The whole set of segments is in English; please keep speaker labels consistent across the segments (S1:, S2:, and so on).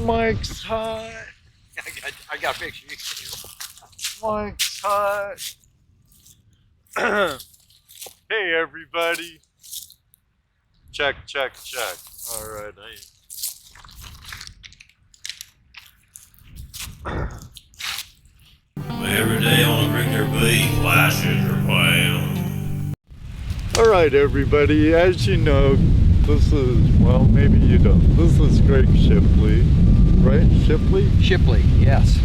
S1: Mike's hot.
S2: I got a picture.
S1: Mike's hot. Hey everybody. Check. All right.
S3: Every day on a regular beat, flashes are playing.
S1: All right, everybody. As you know, this is, well, maybe you don't. This is Greg Shipley, right?
S2: Shipley, yes.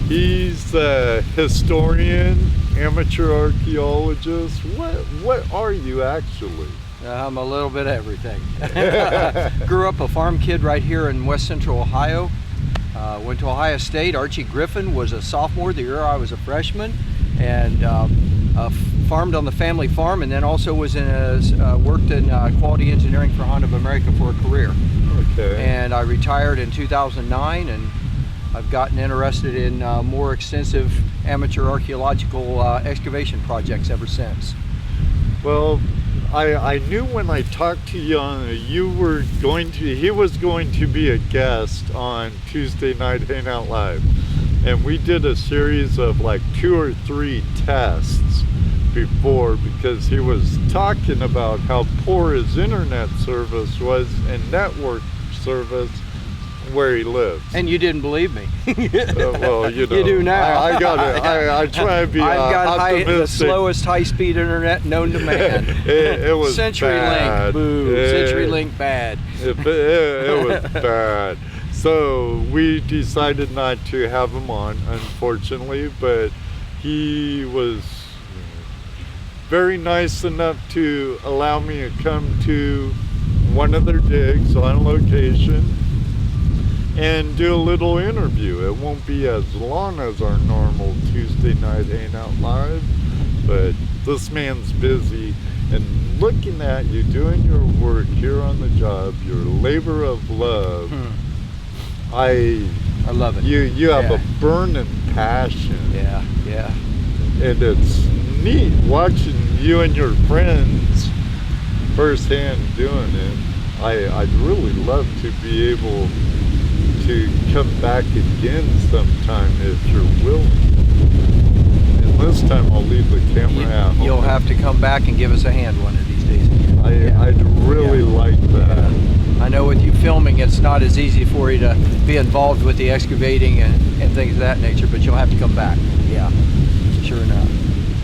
S1: He's a historian, amateur archaeologist. What are you actually?
S2: I'm a little bit of everything. Grew up a farm kid right here in West Central Ohio. Went to Ohio State. Archie Griffin was a sophomore the year I was a freshman, and farmed on the family farm, and then also was worked in quality engineering for Honda of America for a career.
S1: Okay.
S2: And I retired in 2009, and I've gotten interested in more extensive amateur archaeological excavation projects ever since.
S1: Well, I knew when I talked to you, he was going to be a guest on Tuesday Night Hangout Live. And we did a series of like 2 or 3 tests before, because he was talking about how poor his internet service was and network service where he lives.
S2: And you didn't believe me.
S1: Well, you know.
S2: You do now.
S1: I got it. I try to be
S2: I've got
S1: optimistic.
S2: the slowest high-speed internet known to man.
S1: It was bad.
S2: CenturyLink, boo. CenturyLink bad.
S1: It was bad. So we decided not to have him on, unfortunately, but he was very nice enough to allow me to come to one of their digs on location and do a little interview. It won't be as long as our normal Tuesday Night Hangout Live, but this man's busy, and looking at you doing your work here on the job, your labor of love, I love it. You have a burning passion.
S2: Yeah.
S1: And it's neat watching you and your friends firsthand doing it. I'd really love to be able to come back again sometime if you're willing. And this time I'll leave the camera out.
S2: You'll have to come back and give us a hand one of these days.
S1: I'd really like that.
S2: I know with you filming, it's not as easy for you to be involved with the excavating and things of that nature, but you'll have to come back. Yeah, sure enough.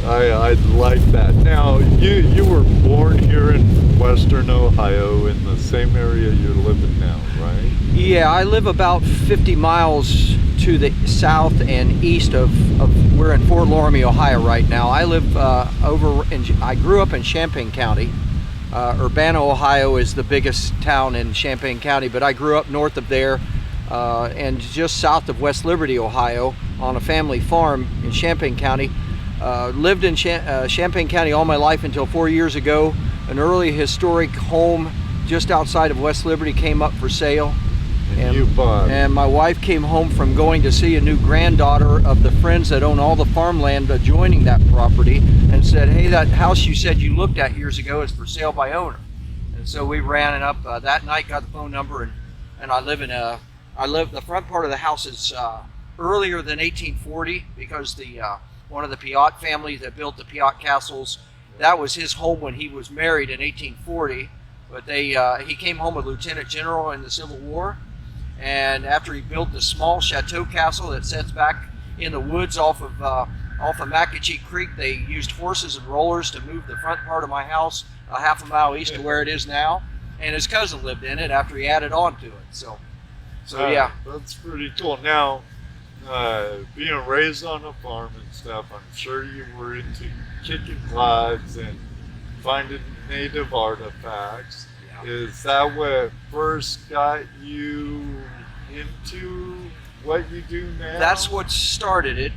S1: I'd like that. Now, you were born here in Western Ohio, in the same area you're living now, right?
S2: Yeah, I live about 50 miles to the south and east of we're in Fort Loramie, Ohio right now. I live I grew up in Champaign County. Urbana, Ohio is the biggest town in Champaign County, but I grew up north of there and just south of West Liberty, Ohio, on a family farm in Champaign County. Lived in Champaign County all my life until 4 years ago. An early historic home just outside of West Liberty came up for sale.
S1: And you bought.
S2: And my wife came home from going to see a new granddaughter of the friends that own all the farmland adjoining that property, and said, hey, that house you said you looked at years ago is for sale by owner. And so we ran it up that night, got the phone number, and I live the front part of the house is earlier than 1840, because one of the Piat families that built the Piat castles, that was his home when he was married in 1840. But he came home a lieutenant general in the Civil War, and after he built the small chateau castle that sits back in the woods off of Macatchee Creek, they used horses and rollers to move the front part of my house a half a mile east of where it is now, and his cousin lived in it after he added on to it. So yeah.
S1: That's pretty cool. Now, being raised on a farm and stuff, I'm sure you were into kicking clods and finding native artifacts. Yeah. Is that what first got you into what you do now?
S2: That's what started it.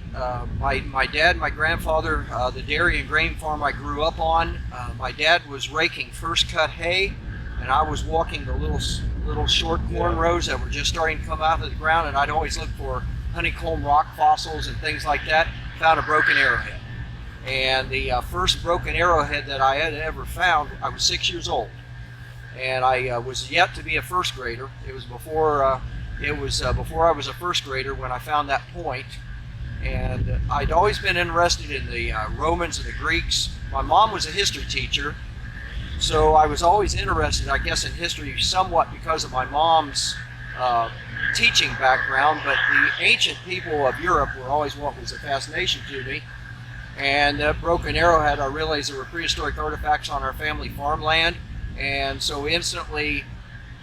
S2: My dad, my grandfather, the dairy and grain farm I grew up on, my dad was raking first cut hay, and I was walking the little short corn rows that were just starting to come out of the ground, and I'd always look for honeycomb rock fossils and things like that. Found a broken arrowhead. And the first broken arrowhead that I had ever found, I was 6 years old. And I was yet to be a first grader. It was before it was before I was a first grader when I found that point. And I'd always been interested in the Romans and the Greeks. My mom was a history teacher, so I was always interested, I guess, in history somewhat because of my mom's teaching background, but the ancient people of Europe were always what was a fascination to me. And Broken Arrowhead, I realized there were prehistoric artifacts on our family farmland, and so instantly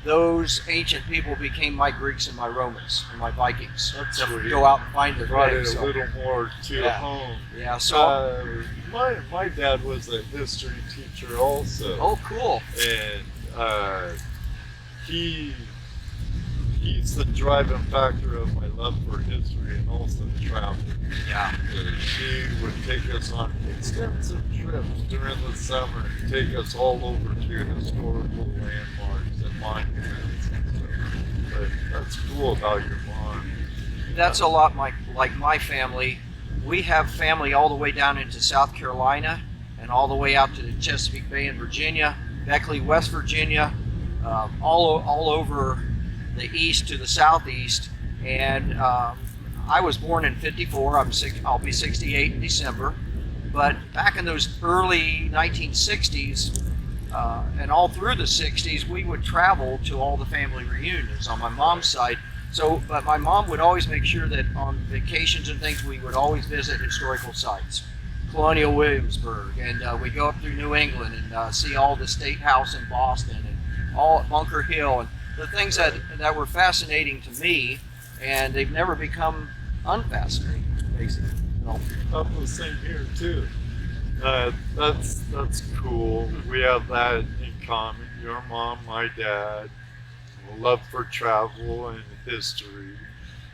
S2: those ancient people became my Greeks and my Romans and my Vikings.
S1: That's
S2: to
S1: sweet.
S2: go out and find their
S1: Brought it
S2: things.
S1: a little more to
S2: Yeah.
S1: home.
S2: Yeah, so
S1: My dad was a history teacher also.
S2: oh, cool.
S1: And he's the driving factor of my love for history and also travel.
S2: Yeah.
S1: He would take us on extensive trips during the summer, take us all over to historical landmarks and monuments and stuff. But that's cool about your mom.
S2: That's a lot like my family. We have family all the way down into South Carolina and all the way out to the Chesapeake Bay in Virginia, Beckley, West Virginia, all over the east to the southeast. And I was born in '54. I'll be 68 in December. But back in those early 1960s and all through the 60s, we would travel to all the family reunions on my mom's side. So, but my mom would always make sure that on vacations and things, we would always visit historical sites. Colonial Williamsburg, and we'd go up through New England and see all the State House in Boston and all at Bunker Hill, and the things that were fascinating to me, and they've never become unfascinating, basically. You know?
S1: About the same here too. That's cool. We have that in common. Your mom, my dad, a love for travel and history.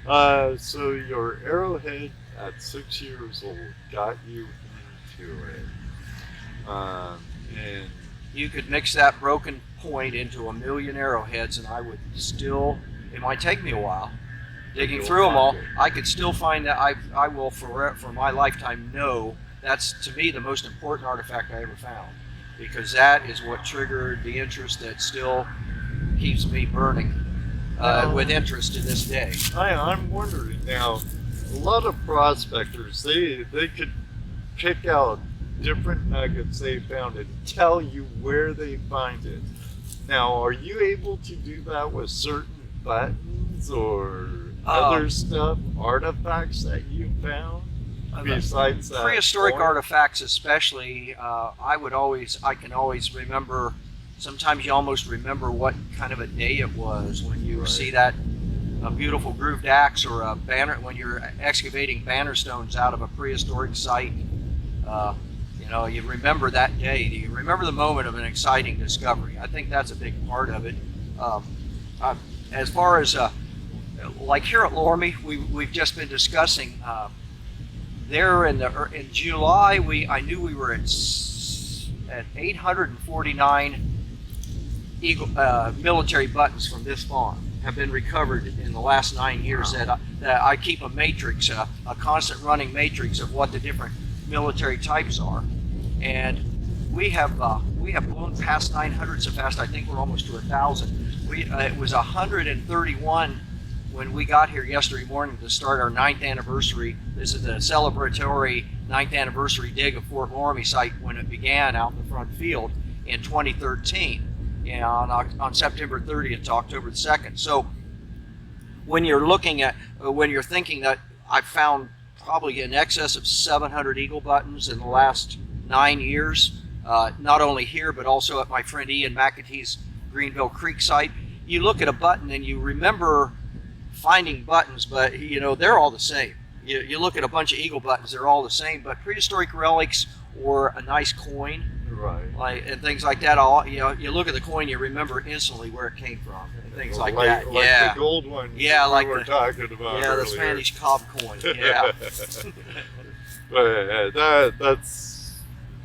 S1: So your arrowhead at 6 years old got you into it. And
S2: You could mix that broken point into 1,000,000 arrowheads, and I would still, it might take me a while, digging
S1: You'll
S2: through them all,
S1: find it.
S2: I could still find that. I will for my lifetime know that's, to me, the most important artifact I ever found, because that is what triggered the interest that still keeps me burning with interest to this day.
S1: I'm wondering now, a lot of prospectors, they could pick out different nuggets they found and tell you where they find it. Now, are you able to do that with certain buttons or other stuff, artifacts that you found besides that?
S2: Prehistoric
S1: point?
S2: artifacts, especially, I can always remember. Sometimes you almost remember what kind of a day it was when you
S1: Right.
S2: see that a beautiful grooved axe or a banner when you're excavating banner stones out of a prehistoric site. You remember that day. You remember the moment of an exciting discovery. I think that's a big part of it. As far as like here at Loramie, we've just been discussing there in July. I knew we were at 849 military buttons from this farm have been recovered in the last 9 years.
S1: Wow.
S2: That I keep a matrix, a constant running matrix of what the different military types are, and we have blown past 900 so fast. I think we're almost to 1,000. It was 131 when we got here yesterday morning to start our 9th anniversary. This is the celebratory 9th anniversary dig of Fort Loramie site when it began out in the front field in 2013. On September 30th to October 2nd. So when you're thinking that I've found probably in excess of 700 eagle buttons in the last 9 years, not only here but also at my friend Ian McAtee's Greenville Creek site, you look at a button and you remember finding buttons, but they're all the same. You look at a bunch of eagle buttons, they're all the same, but prehistoric relics or a nice coin,
S1: Right.
S2: and things like that. You look at the coin, you remember instantly where it came from, and things like that.
S1: Like
S2: Yeah,
S1: the gold one.
S2: Yeah, like
S1: we were talking about
S2: yeah, the
S1: earlier.
S2: Spanish cob coin. Yeah,
S1: But that's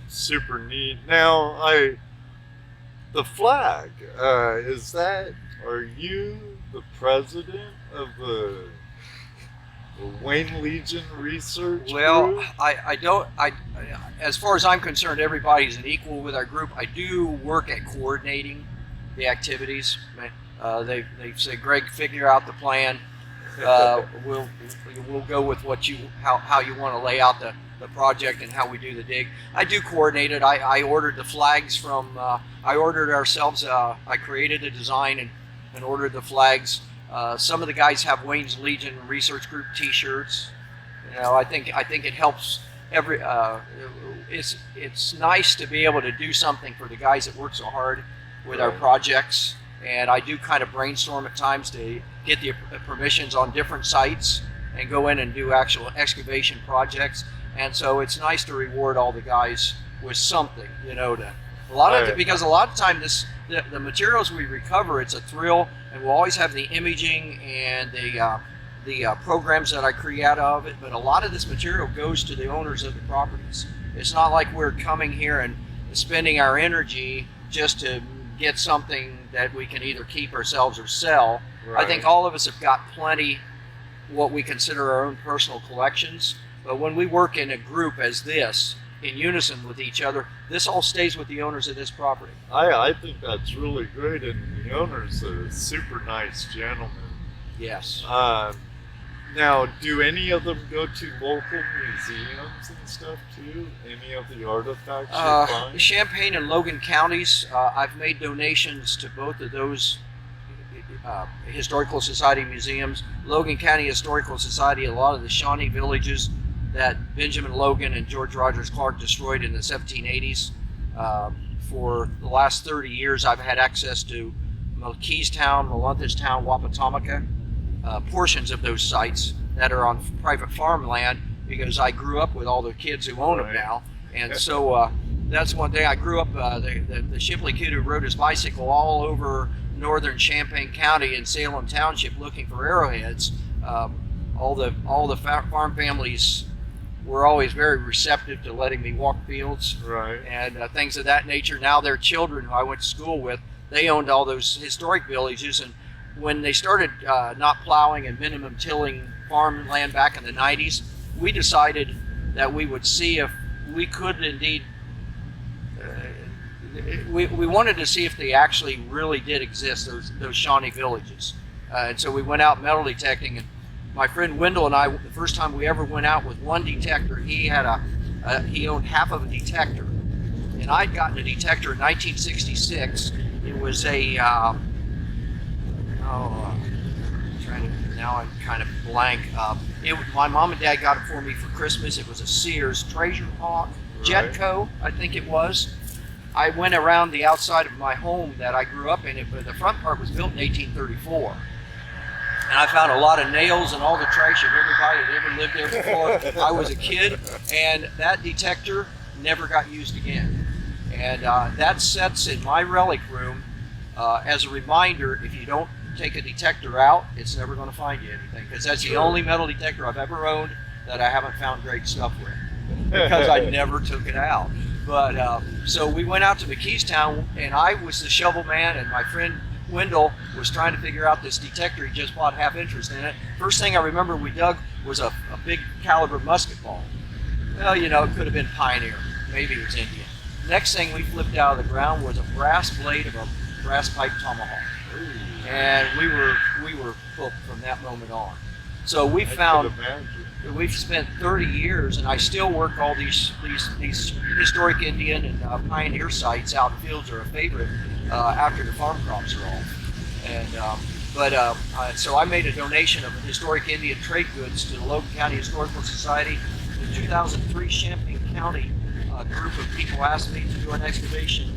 S1: super neat. Now, the flag, are you the president of the Wayne Legion research
S2: well,
S1: group?
S2: as far as I'm concerned, everybody's an equal with our group. I do work at coordinating the activities. They've said, Greg, figure out the plan. We'll go with how you want to lay out the project and how we do the dig. I do coordinate it. I ordered the flags from. I ordered ourselves. I created a design and ordered the flags. Some of the guys have Wayne's Legion Research Group T-shirts. I think it helps. It's nice to be able to do something for the guys that work so hard with our projects. And I do kind of brainstorm at times to get the permissions on different sites and go in and do actual excavation projects. And so it's nice to reward all the guys with something, because a lot of time the materials we recover, it's a thrill, and we'll always have the imaging and the programs that I create out of it. But a lot of this material goes to the owners of the properties. It's not like we're coming here and spending our energy just to get something that we can either keep ourselves or sell. Right. I think all of us have got plenty what we consider our own personal collections, but when we work in a group as this, in unison with each other, this all stays with the owners of this property.
S1: I think that's really great, and the owner's a super nice gentleman.
S2: Yes.
S1: Now, do any of them go to local museums and stuff too? Any of the artifacts you find?
S2: Champaign and Logan counties, I've made donations to both of those Historical Society museums. Logan County Historical Society, a lot of the Shawnee villages that Benjamin Logan and George Rogers Clark destroyed in the 1780s. For the last 30 years, I've had access to McKeestown, Melunthestown, Wapatomica, portions of those sites that are on private farmland, because I grew up with all the kids who own them now. And so that's one thing. I grew up, the Shipley kid who rode his bicycle all over northern Champaign County and Salem Township looking for arrowheads. All the farm families were always very receptive to letting me walk fields,
S1: right,
S2: and things of that nature. Now their children, who I went to school with, they owned all those historic villages, and when they started not plowing and minimum tilling farmland back in the 90s, we decided that we would see if we could indeed, we wanted to see if they actually really did exist, those Shawnee villages. And so we went out metal detecting, and my friend Wendell and I, the first time we ever went out with one detector, he owned half of a detector, and I'd gotten a detector in 1966. It was now I'm kind of blank. My mom and dad got it for me for Christmas. It was a Sears Treasure Hawk, Jetco, I think it was. I went around the outside of my home that I grew up in, but the front part was built in 1834. And I found a lot of nails and all the trash of everybody that ever lived there before I was a kid. And that detector never got used again. And that sits in my relic room as a reminder, if you don't take a detector out, it's never going to find you anything. Because that's the only metal detector I've ever owned that I haven't found great stuff with. Because I never took it out. But so we went out to McKeestown, and I was the shovel man, and my friend Wendell was trying to figure out this detector. He just bought half interest in it. First thing I remember we dug was a big caliber musket ball. Well, it could have been Pioneer. Maybe it was Indian. Next thing we flipped out of the ground was a brass blade of a brass pipe tomahawk. And we were hooked from that moment on. So we found, we've spent 30 years, and I still work all these historic Indian and pioneer sites out in fields are a favorite after the farm crops are off. And so I made a donation of historic Indian trade goods to the Logan County Historical Society. In 2003, Champaign County, a group of people asked me to do an excavation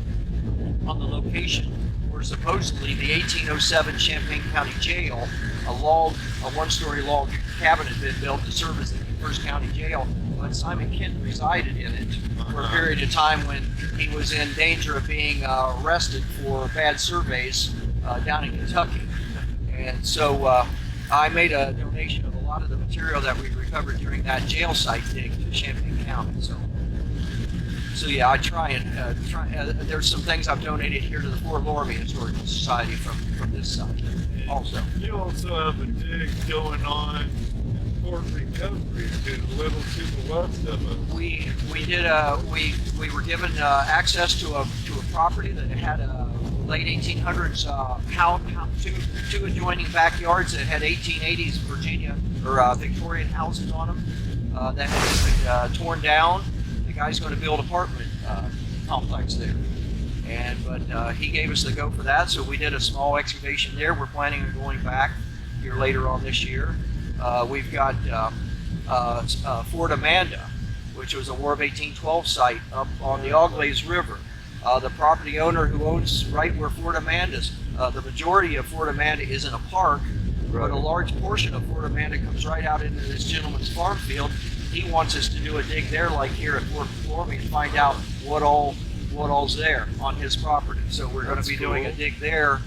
S2: on the location where supposedly the 1807 Champaign County Jail, a one-story log cabin had been built to serve as the first county jail, but Simon Kent resided in it for a period of time when he was in danger of being arrested for bad surveys down in Kentucky. And so I made a donation of a lot of the material that we recovered during that jail site dig to Champaign County. So yeah, I try and there's some things I've donated here to the Loramie Historical Society from this site also.
S1: You also have a dig going on in Port Recovery, a little to the west of us.
S2: We were given access to a property that had late 1800s two adjoining backyards that had 1880s Virginia or Victorian houses on them that had been torn down. The guy's going to build apartment complex there, but he gave us the go for that, so we did a small excavation there. We're planning on going back here later on this year. We've got Fort Amanda, which was a War of 1812 site up on the Auglaize River. The property owner who owns right where Fort Amanda is, the majority of Fort Amanda is in a park, but a large portion of Fort Amanda comes right out into this gentleman's farm field. He wants us to do a dig there, like here at Fort Loramie, and find out what all's there on his property. So we're going to be doing a dig there.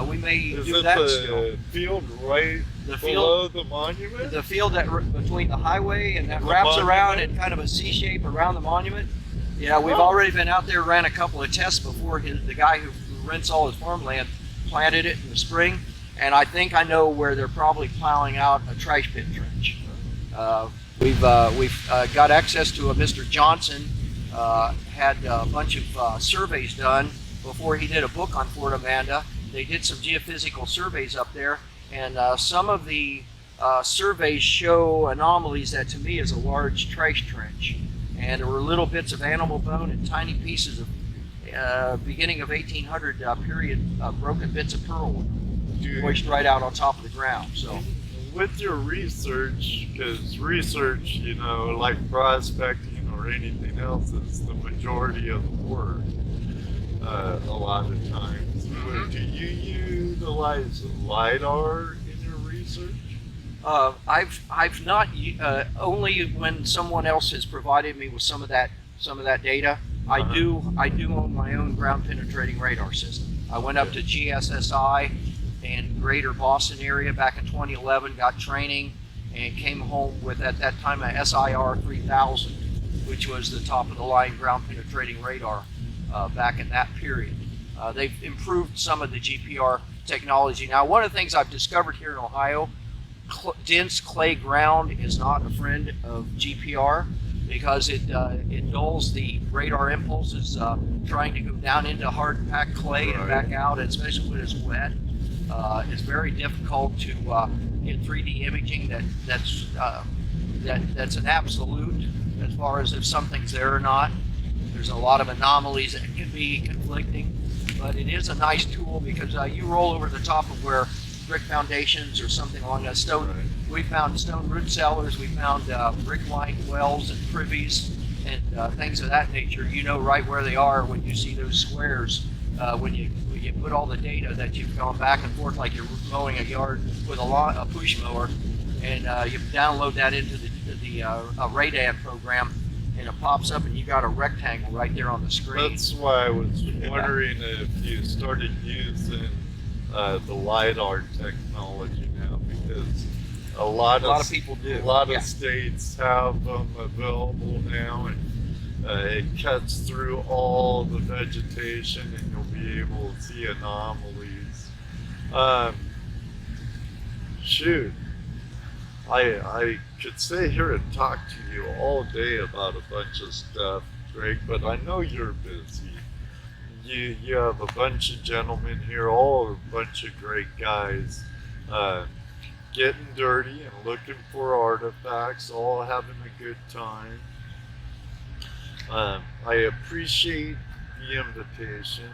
S2: We may do that still.
S1: Is it the field right below the monument?
S2: The field that between the highway and that wraps around in kind of a C shape around the monument. Yeah, we've already been out there, ran a couple of tests before. The guy who rents all his farmland planted it in the spring, and I think I know where they're probably plowing out a trash pit trench. We've got access to a Mr. Johnson, had a bunch of surveys done before he did a book on Fort Amanda. They did some geophysical surveys up there, and some of the surveys show anomalies that to me is a large trash trench. And there were little bits of animal bone and tiny pieces of beginning of 1800 period broken bits of pearl pushed right out on top of the ground. So,
S1: with your research, because research, like prospecting or anything else, is the majority of the work. A lot of times, do you utilize LiDAR in your research?
S2: I've not only when someone else has provided me with some of that data. I do own my own ground penetrating radar system. I went up to GSSI in Greater Boston area back in 2011, got training, and came home with at that time a SIR 3000, which was the top of the line ground penetrating radar back in that period. They've improved some of the GPR technology. Now, one of the things I've discovered here in Ohio, dense clay ground is not a friend of GPR because it dulls the radar impulses trying to go down into hard packed clay and back out, especially when it's wet. It's very difficult to get 3D imaging that's an absolute as far as if something's there or not. There's a lot of anomalies that can be conflicting, but it is a nice tool because you roll over the top of where brick foundations or something along that stone.
S1: Right.
S2: We found stone root cellars, we found brick-lined wells and privies and things of that nature. You know right where they are when you see those squares. When you put all the data that you've gone back and forth like you're mowing a yard with a push mower, and you download that into the Radan program, and it pops up and you got a rectangle right there on the screen.
S1: That's why I was wondering if you started using the LiDAR technology now, because a lot of
S2: people do.
S1: A lot of states have them available now, and it cuts through all the vegetation, and you'll be able to see anomalies. Shoot, I could sit here and talk to you all day about a bunch of stuff, Greg, but I know you're busy. You have a bunch of gentlemen here, all a bunch of great guys, getting dirty and looking for artifacts, all having a good time. I appreciate the invitation.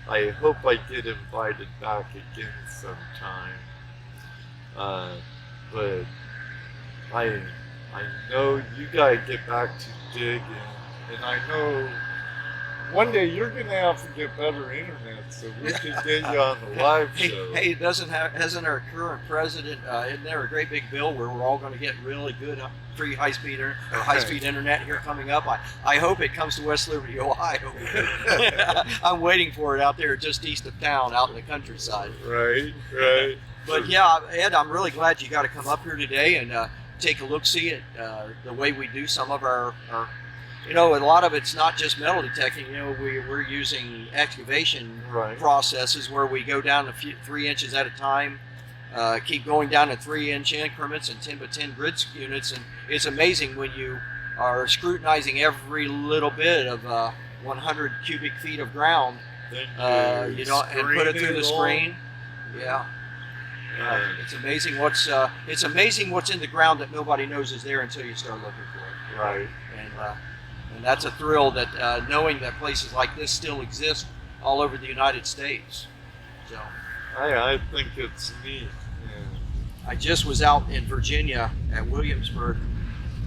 S1: I hope I get invited back again sometime. But I know you gotta get back to digging, and I know one day you're gonna have to get better internet so we can get you on the live show.
S2: Hey, hasn't our current president, isn't there a great big bill where we're all going to get really good free high-speed internet here coming up? I hope it comes to West Liberty, Ohio. I'm waiting for it out there just east of town, out in the countryside.
S1: Right.
S2: But yeah, Ed, I'm really glad you got to come up here today and take a look-see at the way we do some of our a lot of it's not just metal detecting. We're using excavation processes where we go down 3 inches at a time, keep going down in 3-inch increments and 10 by 10 grid units, and it's amazing when you are scrutinizing every little bit of 100 cubic feet of ground
S1: Then
S2: you know, and put it through the screen. Yeah. It's amazing what's in the ground that nobody knows is there until you start looking for it.
S1: Right.
S2: And that's a thrill that knowing that places like this still exist all over the United States. So
S1: I think it's neat. Yeah.
S2: I just was out in Virginia at Williamsburg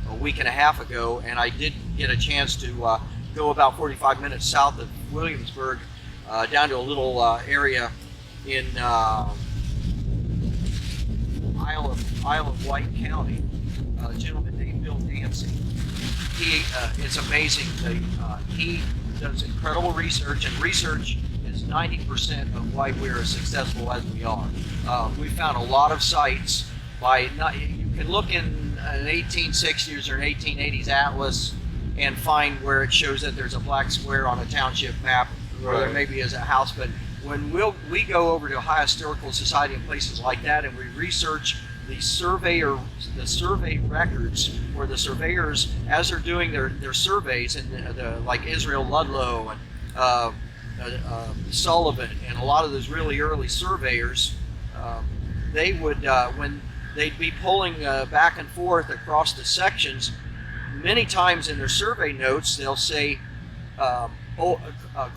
S2: a week and a half ago, and I did get a chance to go about 45 minutes south of Williamsburg down to a little area in Isle of Wight County. A gentleman named Bill Dancy. It's amazing. He does incredible research, and research is 90% of why we're as successful as we are. We found a lot of sites you can look in an 1860s or an 1880s atlas and find where it shows that there's a black square on a township map, or there maybe is a house. But when we go over to Ohio Historical Society and places like that, and we research the survey records, where the surveyors, as they're doing their surveys, and like Israel Ludlow and Sullivan and a lot of those really early surveyors, they would when they'd be pulling back and forth across the sections, many times in their survey notes they'll say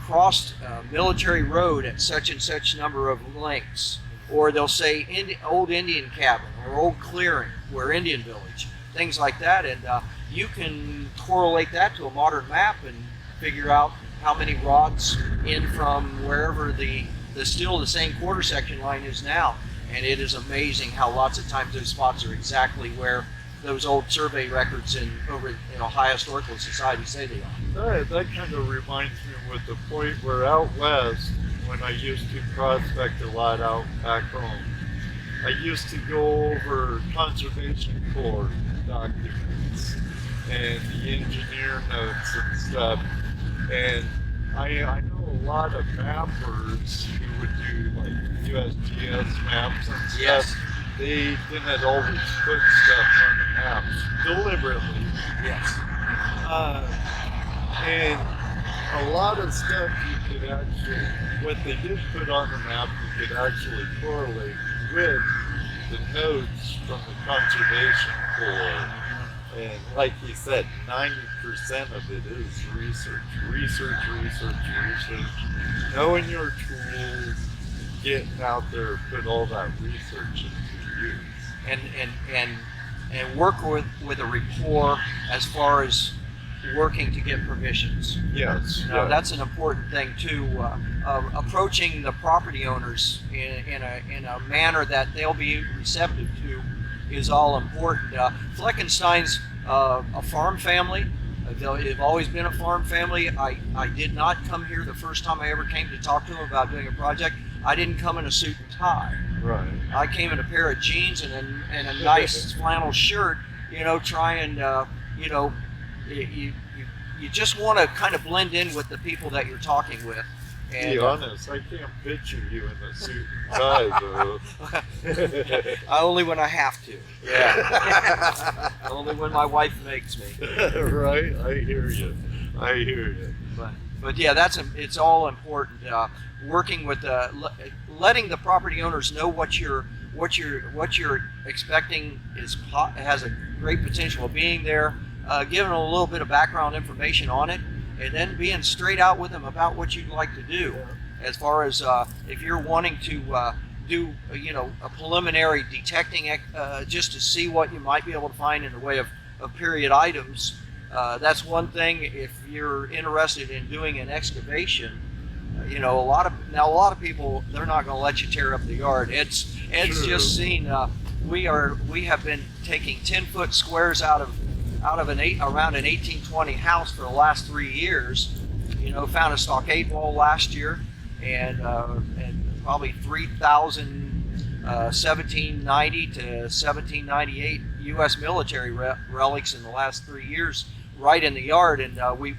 S2: crossed military road at such and such number of lengths, or they'll say old Indian cabin or old clearing, where Indian village, things like that. And you can correlate that to a modern map and figure out how many rods in from wherever the still the same quarter section line is now. And it is amazing how lots of times those spots are exactly where those old survey records over in Ohio Historical Society say they are.
S1: That kind of reminds me with the point where out west, when I used to prospect a lot out back home, I used to go over Conservation Corps documents and the engineer notes and stuff. And I know a lot of mappers who would do like USGS maps and stuff.
S2: Yes.
S1: They didn't always put stuff on the maps deliberately.
S2: Yes.
S1: And a lot of stuff you could actually, what they did put on the map, you could actually correlate with the notes from the Conservation Corps. And like you said, 90% of it is research. Knowing your tools, getting out there, put all that research into use.
S2: And work with a rapport as far as working to get permissions.
S1: Yes.
S2: That's an important thing too. Approaching the property owners in a manner that they'll be receptive to is all important. Fleckenstein's a farm family. They've always been a farm family. I did not come here the first time I ever came to talk to them about doing a project. I didn't come in a suit and tie.
S1: Right.
S2: I came in a pair of jeans and a nice flannel shirt. Trying you just want to kind of blend in with the people that you're talking with. And,
S1: to be honest, I can't picture you in a suit and tie, though.
S2: Only when I have to. Yeah. Only when my wife makes me.
S1: Right, I hear you.
S2: But yeah, it's all important. Working with letting the property owners know what you're expecting has a great potential of being there. Giving them a little bit of background information on it, and then being straight out with them about what you'd like to do. As far as if you're wanting to do a preliminary detecting just to see what you might be able to find in the way of period items, that's one thing. If you're interested in doing an excavation, a lot of people, they're not going to let you tear up the yard. Ed's just seen. We have been taking 10-foot squares out of around an 1820 house for the last 3 years. Found a stockade wall last year, and probably 3,000 1790 to 1798 U.S. military relics in the last 3 years, right in the yard, and we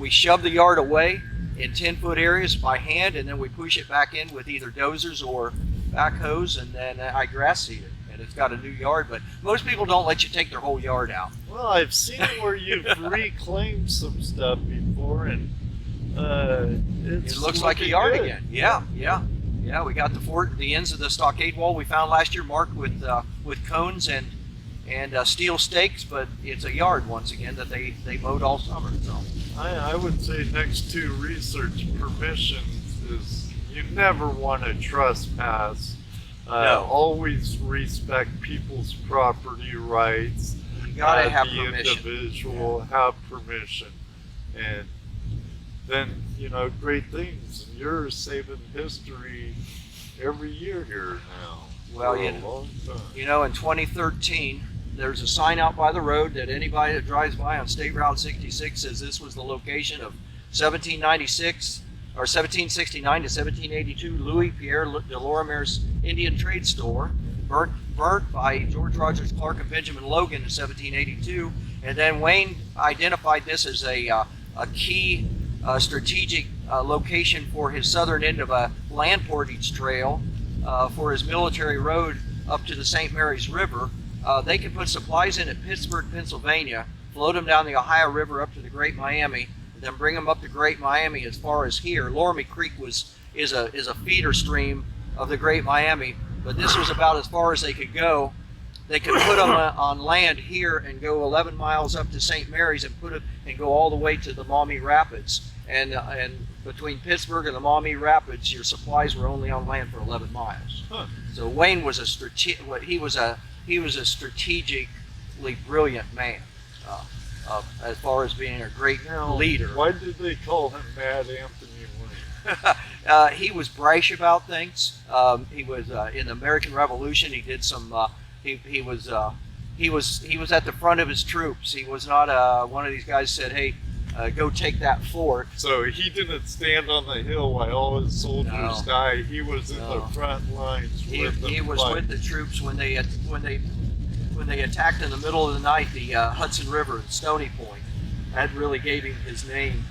S2: shove the yard away in 10-foot areas by hand, and then we push it back in with either dozers or backhoes, and then I grass seed it. It's got a new yard, but most people don't let you take their whole yard out.
S1: Well, I've seen where you've reclaimed some stuff before, and It
S2: looks like a yard again. Yeah. We got the fort, the ends of the stockade wall we found last year marked with cones and steel stakes, but it's a yard once again that they mowed all summer. So
S1: I would say next to research permissions is you never want to trespass.
S2: No.
S1: Always respect people's property rights.
S2: You gotta have
S1: the
S2: permission.
S1: Individual have permission, and then great things. You're saving history every year here now.
S2: Well,
S1: for a long time.
S2: in 2013, there's a sign out by the road that anybody that drives by on State Route 66 says this was the location of 1796 or 1769 to 1782 Louis Pierre de Loramie's Indian trade store, burnt by George Rogers Clark and Benjamin Logan in 1782, and then Wayne identified this as a key strategic location for his southern end of a land portage trail for his military road up to the St. Mary's River. They could put supplies in at Pittsburgh, Pennsylvania, float them down the Ohio River up to the Great Miami, and then bring them up the Great Miami as far as here. Loramie Creek is a feeder stream of the Great Miami, but this was about as far as they could go. They could put them on land here and go 11 miles up to St. Mary's and go all the way to the Maumee Rapids. And between Pittsburgh and the Maumee Rapids, your supplies were only on land for 11 miles.
S1: Huh.
S2: So Wayne was he was a strategically brilliant man, as far as being a great leader.
S1: Why did they call him Mad Anthony Wayne?
S2: He was brash about things. He was in the American Revolution. He did some. He was at the front of his troops. He was not one of these guys said, "Hey, go take that fort."
S1: So he didn't stand on the hill while all his soldiers died. He was in the front lines.
S2: He was with the troops when they attacked in the middle of the night the Hudson River at Stony Point. That really gave him his name.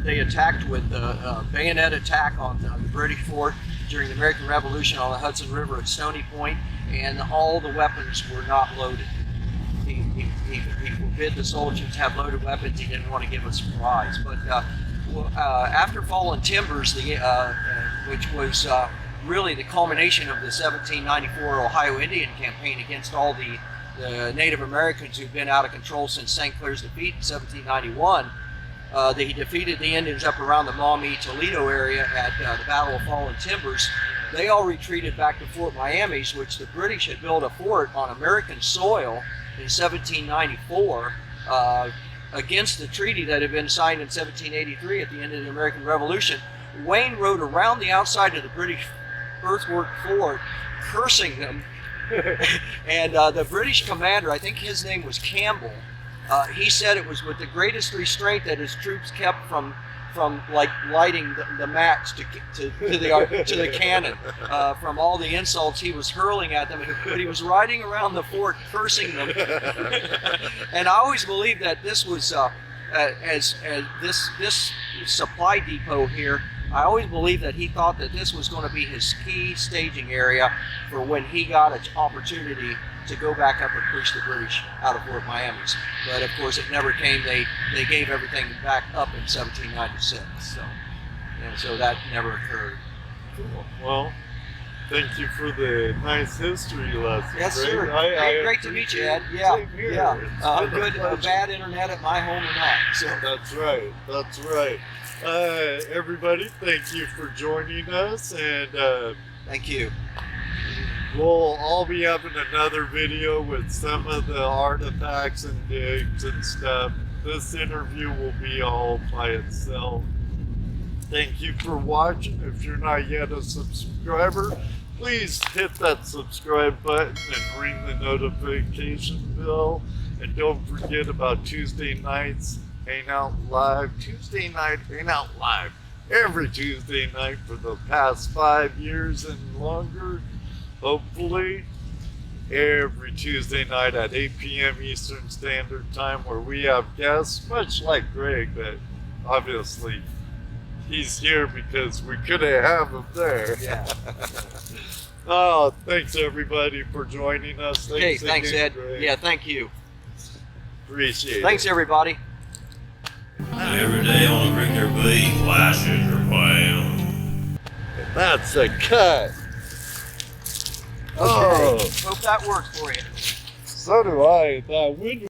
S2: They attacked with a bayonet attack on the British fort during the American Revolution on the Hudson River at Stony Point, and all the weapons were not loaded. He forbid the soldiers to have loaded weapons. He didn't want to give a surprise. But after Fallen Timbers, which was really the culmination of the 1794 Ohio Indian Campaign against all the Native Americans who'd been out of control since St. Clair's defeat in 1791, he defeated the Indians up around the Maumee-Toledo area at the Battle of Fallen Timbers. They all retreated back to Fort Miamis, which the British had built a fort on American soil in 1794 against the treaty that had been signed in 1783 at the end of the American Revolution. Wayne rode around the outside of the British earthwork fort, cursing them. And the British commander, I think his name was Campbell, he said it was with the greatest restraint that his troops kept from like lighting the match to the cannon from all the insults he was hurling at them. But he was riding around the fort cursing them. And I always believed that this was as this supply depot here. I always believed that he thought that this was going to be his key staging area for when he got an opportunity to go back up and push the British out of Fort Miamis. But of course it never came. They gave everything back up in 1796. So that never occurred.
S1: Cool. Well, thank you for the nice history lesson.
S2: Yes,
S1: Ray.
S2: sir. Great to meet you, Ed.
S1: Same here.
S2: Yeah. Good, bad internet at my home or not. So.
S1: That's right. That's right. Everybody, thank you for joining us, and
S2: thank you.
S1: We'll all be having another video with some of the artifacts and digs and stuff. This interview will be all by itself. Thank you for watching. If you're not yet a subscriber, please hit that subscribe button and ring the notification bell. And don't forget about Tuesday nights Hangout Live. Tuesday night Hangout Live. Every Tuesday night for the past 5 years and longer. Hopefully, every Tuesday night at 8 p.m. Eastern Standard Time, where we have guests, much like Greg, but obviously he's here because we couldn't have him there.
S2: Yeah.
S1: Oh, thanks everybody for joining us.
S2: Thanks
S1: again,
S2: Ed.
S1: Greg.
S2: Yeah, thank you.
S1: Appreciate it.
S2: Thanks everybody.
S3: Ah. Every day on a regular beat, flashes are playing.
S1: That's a cut.
S2: Okay. Hope that works for you.
S1: So do I. That wind